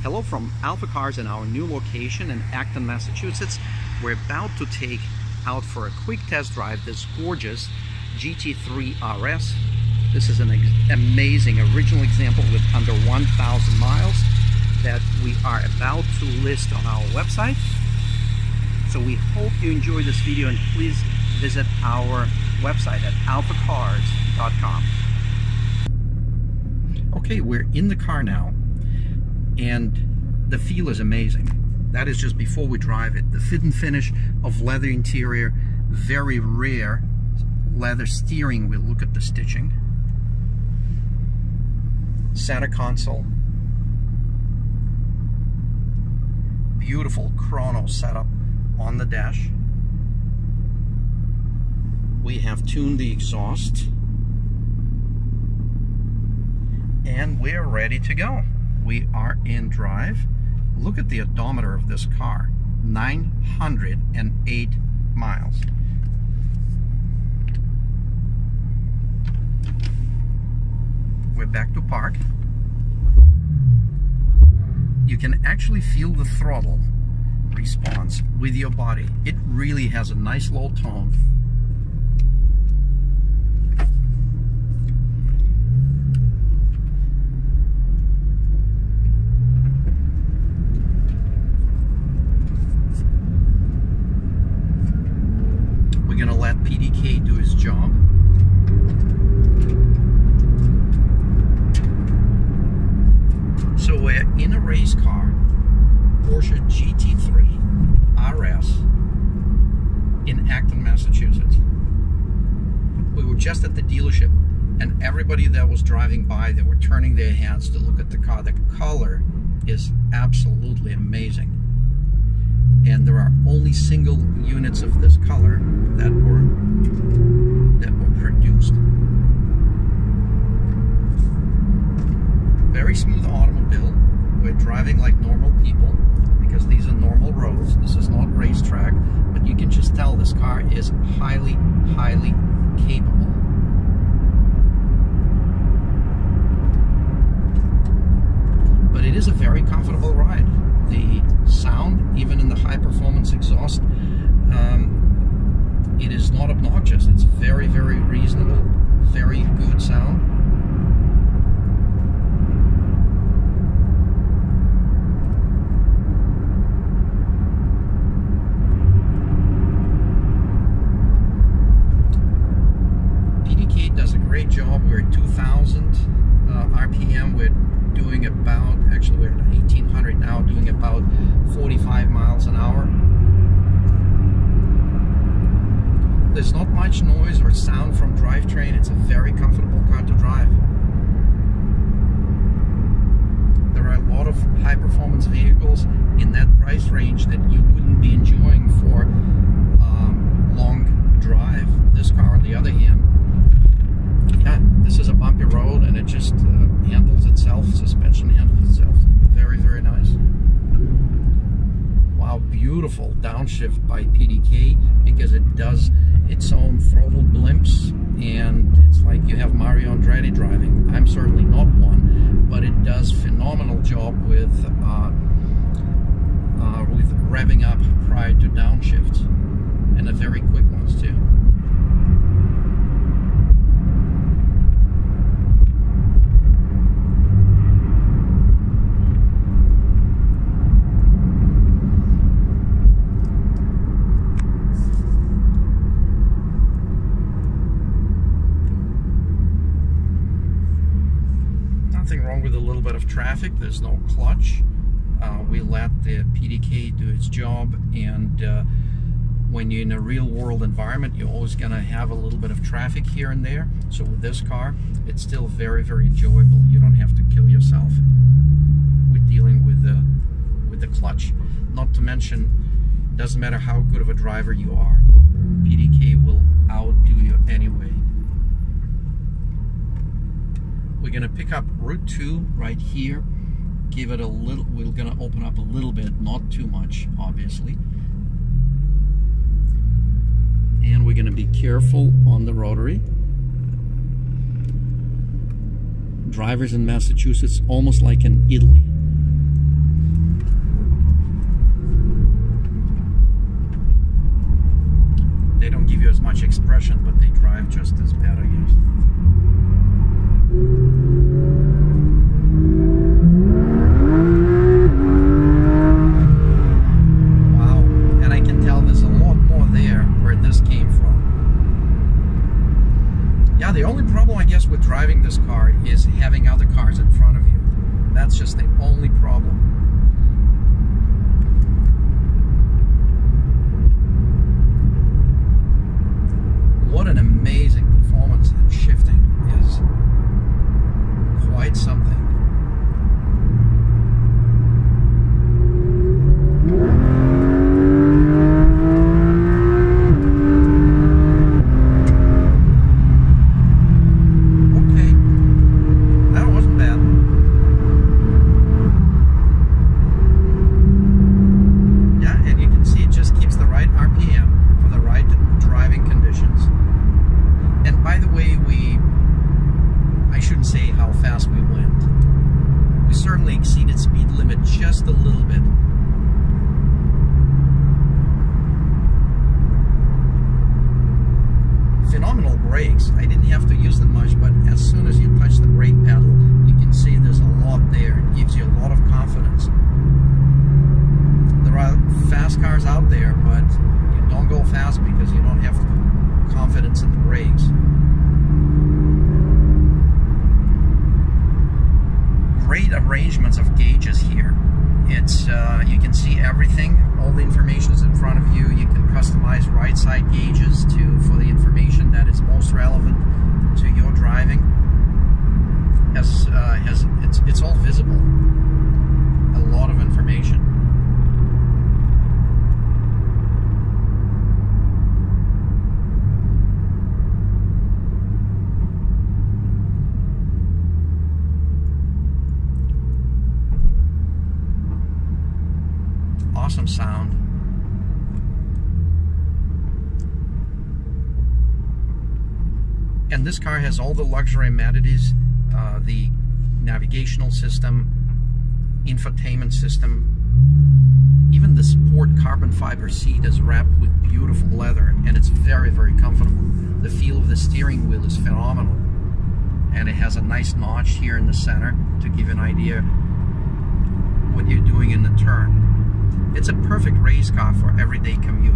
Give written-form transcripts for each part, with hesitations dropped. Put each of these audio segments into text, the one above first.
Hello from AlphaCars in our new location in Acton, Massachusetts. We're about to take out for a quick test drive this gorgeous GT3 RS. This is an amazing original example with under 1,000 miles that we are about to list on our website. So we hope you enjoy this video, and please visit our website at alphacars.com. Okay, we're in the car now, and the feel is amazing. That is just before we drive it. The fit and finish of leather interior, very rare leather steering wheel. Look at the stitching. Center console. Beautiful chrono setup on the dash. We have tuned the exhaust, and we're ready to go. We are in drive. Look at the odometer of this car, 908 miles. We're back to park. You can actually feel the throttle response with your body. It really has a nice low tone. We're gonna let PDK do his job. So we're in a race car, Porsche GT3 RS in Acton, Massachusetts. We were just at the dealership, and everybody that was driving by, they were turning their heads to look at the car. The color is absolutely amazing. And there are only single units of this color that were produced. Very smooth automobile. We're driving like normal people because these are normal roads. This is not racetrack, but you can just tell this car is highly, highly capable. But it is a very comfortable ride. The sound, even in the high-performance exhaust, it is not obnoxious. It's very, very reasonable, very good sound. PDK does a great job. We're at 2,000 RPM. We're doing about, actually we're at 1,800 now, doing about 45 miles an hour. There's not much noise or sound from drivetrain. It's a very comfortable car to drive. There are a lot of high-performance vehicles in that price range that you wouldn't be enjoying for long drive. This car, on the other hand, yeah, this is a bumpy road, and it just handles itself. Suspension handles itself. Very, very nice. Wow, beautiful downshift by PDK, because it does its own throttle blimps, and it's like you have Mario Andretti driving. I'm certainly not one, but it does phenomenal job with revving up prior to downshifts, and a very quick ones too. Nothing wrong with a little bit of traffic. There's no clutch. We let the PDK do its job, and when you're in a real world environment, you're always going to have a little bit of traffic here and there. So with this car, it's still very, very enjoyable. You don't have to kill yourself with dealing with the clutch. Not to mention, it doesn't matter how good of a driver you are, PDK will outdo you anyway. We're going to pick up Route 2 right here. Give it a little, we're going to open up a little bit, not too much, obviously. And we're going to be careful on the rotary. Drivers in Massachusetts, almost like in Italy. much expression, but they drive just as bad, I guess. Wow, and I can tell there's a lot more there where this came from. Yeah, the only problem, I guess, with driving this car is having other cars in front of you. That's just the only problem. What an amazing performance, and shifting is quite something. Phenomenal brakes. I didn't have to use them much, but as soon as you touch the brake pedal, you can see there's a lot there. It gives you a lot of confidence. There are fast cars out there, but you don't go fast because you don't have confidence in the brakes. Great arrangements of gauges here. It's you can see everything. All the information is in front of you. You can customize right side gauges for the information that is most relevant to your driving. It's all visible. A lot of information. Awesome sound. And this car has all the luxury amenities, the navigational system, infotainment system. Even the sport carbon fiber seat is wrapped with beautiful leather, and it's very, very comfortable. The feel of the steering wheel is phenomenal. And it has a nice notch here in the center to give an idea what you're doing in the turn. It's a perfect race car for everyday commute.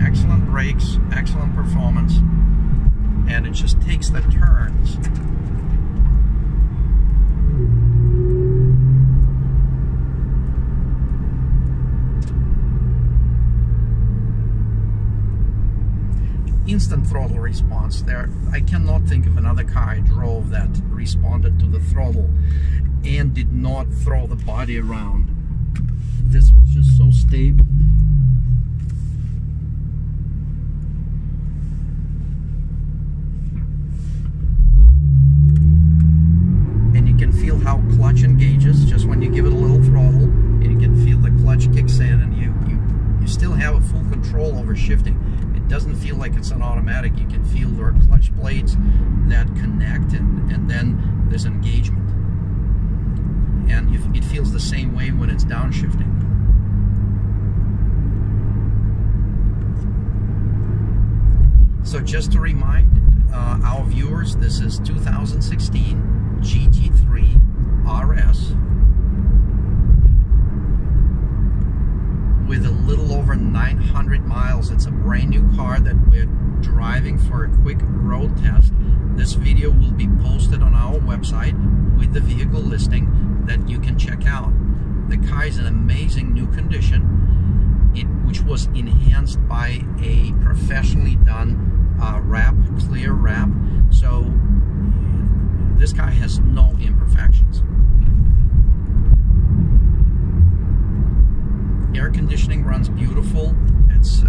Excellent brakes, excellent performance, and it just takes the turns. Instant throttle response there. I cannot think of another car I drove that responded to the throttle and did not throw the body around. This was just so stable. And you can feel how clutch engages just when you give it a little throttle, and you can feel the clutch kicks in, and you still have a full control over shifting. It doesn't feel like it's an automatic. You can feel there are clutch blades that connect, and then there's engagement. And it feels the same way when it's downshifting. So just to remind our viewers, this is 2016 GT3 RS with a little over 900 miles. It's a brand new car that we're driving for a quick road test. This video will be posted on our website with the vehicle listing that you can check out. The car is in amazing new condition, which was enhanced by a professionally done clear wrap. So this car has no imperfections. Air conditioning runs beautiful. It's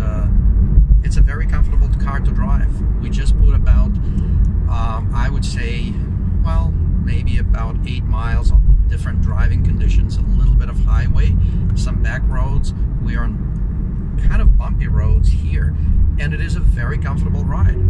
a very comfortable car to drive. We just put about, I would say, well, maybe about 8 miles different driving conditions, a little bit of highway, some back roads. We are on kind of bumpy roads here, and it is a very comfortable ride.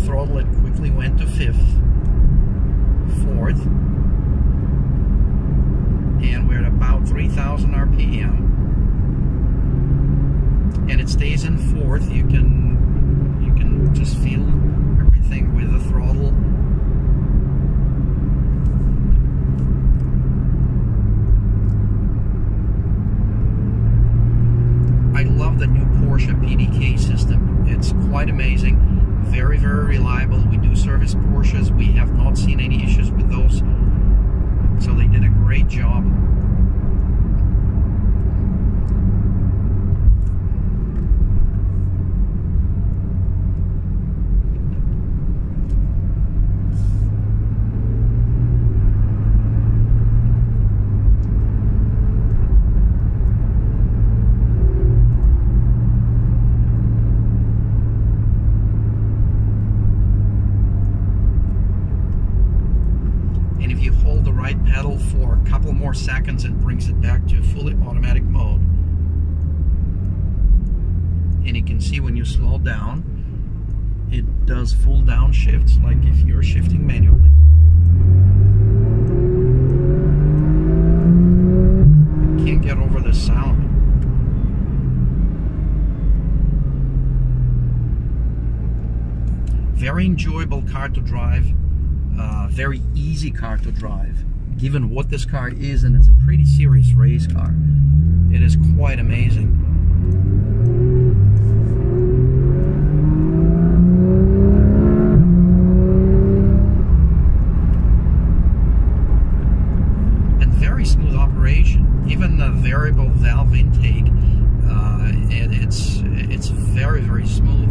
Throttle, it quickly went to 5th, 4th, and we're at about 3,000 RPM, and it stays in 4th. You can just feel everything with the throttle. I love the new Porsche PDK system. It's quite amazing. Very, very reliable. We do service Porsches. We have not seen any issues with those. So they did a great job. Pedal for a couple more seconds and brings it back to fully automatic mode. And you can see when you slow down, it does full downshifts like if you're shifting manually. Can't get over the sound. Very enjoyable car to drive. Very easy car to drive, given what this car is, and it's a pretty serious race car. It is quite amazing. And very smooth operation. Even the variable valve intake, it's very, very smooth.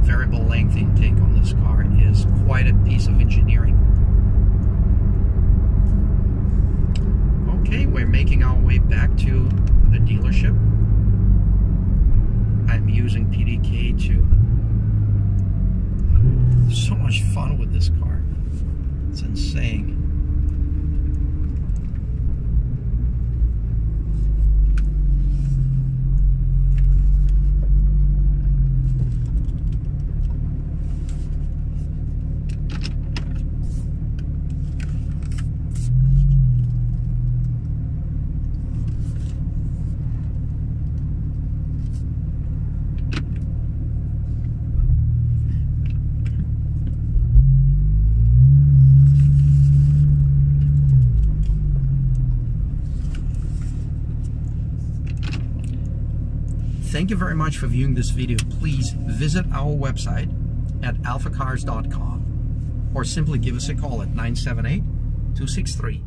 Variable length intake on this car is quite a piece of engineering. Okay, we're making our way back to the dealership. I'm using PDK to... So much fun with this car. It's insane. Thank you very much for viewing this video. Please visit our website at alphacars.com or simply give us a call at 978-263